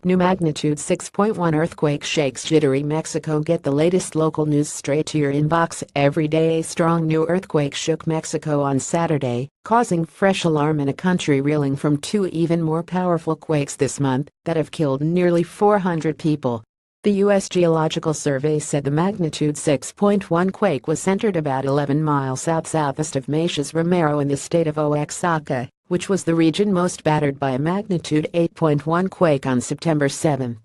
New magnitude 6.1 earthquake shakes jittery Mexico. Get the latest local news straight to your inbox every day. A strong new earthquake shook Mexico on Saturday, causing fresh alarm in a country reeling from two even more powerful quakes this month that have killed nearly 400 people. The U.S. Geological Survey said the magnitude 6.1 quake was centered about 11 miles southeast of Meixas Romero in the state of Oaxaca, which was the region most battered by a magnitude 8.1 quake on September 7.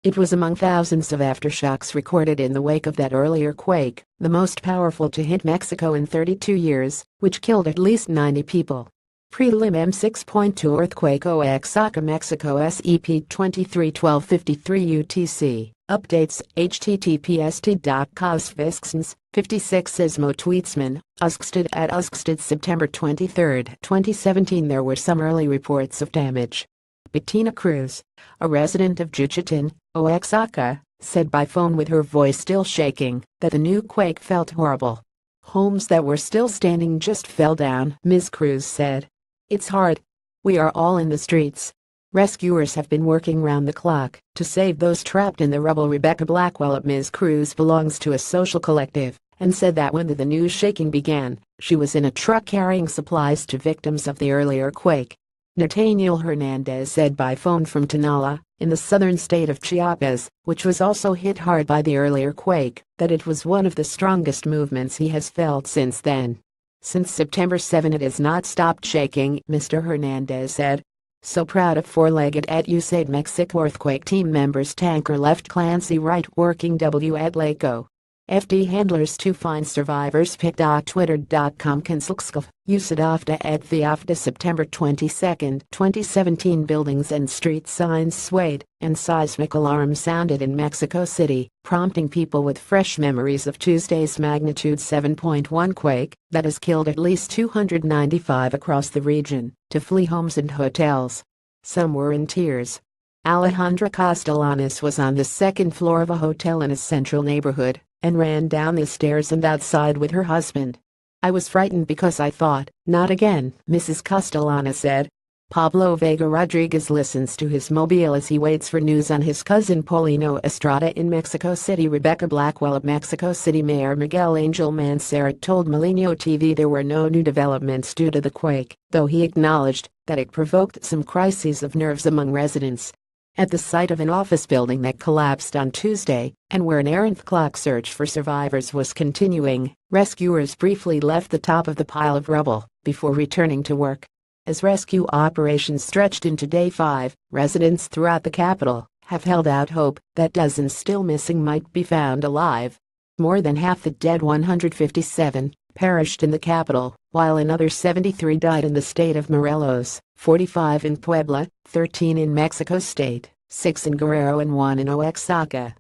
It was among thousands of aftershocks recorded in the wake of that earlier quake, the most powerful to hit Mexico in 32 years, which killed at least 90 people. Prelim M6.2 earthquake Oaxaca, Mexico SEP 231253 UTC. Updates https://t.cosvisksens 56 Ismo Tweetsman, Uskstad at Uskstad September 23, 2017. There were some early reports of damage. Bettina Cruz, a resident of Juchitán, Oaxaca, said by phone with her voice still shaking that the new quake felt horrible. Homes that were still standing just fell down, Ms. Cruz said. It's hard. We are all in the streets. Rescuers have been working round the clock to save those trapped in the rubble. Rebecca Blackwell at Ms. Cruz belongs to a social collective and said that when the new shaking began, she was in a truck carrying supplies to victims of the earlier quake. Nathaniel Hernandez said by phone from Tonala, in the southern state of Chiapas, which was also hit hard by the earlier quake, that it was one of the strongest movements he has felt since then. Since September 7 it has not stopped shaking, Mr. Hernandez said. So proud of four-legged at USAID Mexico earthquake team members. Tanker left Clancy Wright working W at Laco. FD handlers to find survivors. Pic.twitter.com Kanslkskov, Usadafta at Viafta September 22, 2017. Buildings and street signs swayed, and seismic alarms sounded in Mexico City, prompting people with fresh memories of Tuesday's magnitude 7.1 quake that has killed at least 295 across the region, to flee homes and hotels. Some were in tears. Alejandra Castellanos was on the second floor of a hotel in a central neighborhood and ran down the stairs and outside with her husband. I was frightened because I thought, not again, Mrs. Castellanos said. Pablo Vega Rodriguez listens to his mobile as he waits for news on his cousin Paulino Estrada in Mexico City. Rebecca Blackwell of Mexico City Mayor Miguel Angel Mancera told Milenio TV there were no new developments due to the quake, though he acknowledged that it provoked some crises of nerves among residents. At the site of an office building that collapsed on Tuesday, and where an errant clock search for survivors was continuing, rescuers briefly left the top of the pile of rubble before returning to work. As rescue operations stretched into day 5, residents throughout the capital have held out hope that dozens still missing might be found alive. More than half the dead 157 perished in the capital, while another 73 died in the state of Morelos, 45 in Puebla, 13 in Mexico State, 6 in Guerrero and 1 in Oaxaca.